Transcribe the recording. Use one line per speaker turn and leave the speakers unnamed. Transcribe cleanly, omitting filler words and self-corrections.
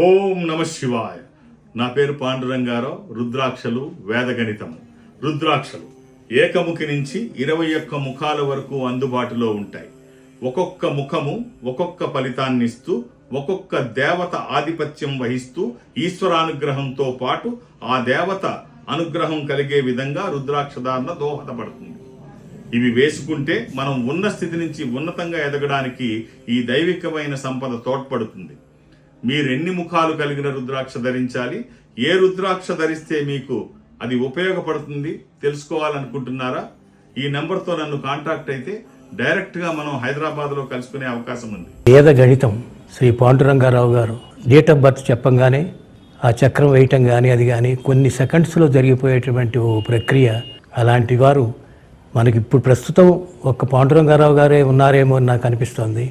ఓం నమ శివాయ. నా పేరు పాండురంగారావు. రుద్రాక్షలు వేదగణితము. రుద్రాక్షలు ఏకముఖి నుంచి 21 ముఖాల వరకు అందుబాటులో ఉంటాయి. ఒక్కొక్క ముఖము ఒక్కొక్క ఫలితాన్నిస్తూ, ఒక్కొక్క దేవత ఆధిపత్యం వహిస్తూ ఈశ్వరానుగ్రహంతో పాటు ఆ దేవత అనుగ్రహం కలిగే విధంగా రుద్రాక్షధారణ దోహదపడుతుంది. ఇవి వేసుకుంటే మనం ఉన్న స్థితి నుంచి ఉన్నతంగా ఎదగడానికి ఈ దైవికమైన సంపద తోడ్పడుతుంది. మీరు ఎన్ని ముఖాలు కలిగిన రుద్రాక్ష ధరించాలి, ఏ రుద్రాక్ష ధరిస్తే మీకు అది ఉపయోగపడుతుంది తెలుసుకోవాలనుకుంటున్నారా? ఈ నెంబర్తో నన్ను కాంటాక్ట్ అయితే డైరెక్ట్గా మనం హైదరాబాద్లో కలుసుకునే అవకాశం ఉంది.
వేద గణితం శ్రీ పాండురంగారావు గారు డేట్ ఆఫ్ బర్త్ చెప్పంగానే ఆ చక్రం వేయటం కానీ అది కానీ కొన్ని సెకండ్స్లో జరిగిపోయేటువంటి ఓ ప్రక్రియ. అలాంటి వారు మనకి ఇప్పుడు ప్రస్తుతం ఒక్క పాండురంగారావు గారే ఉన్నారేమో అని నాకు అనిపిస్తోంది.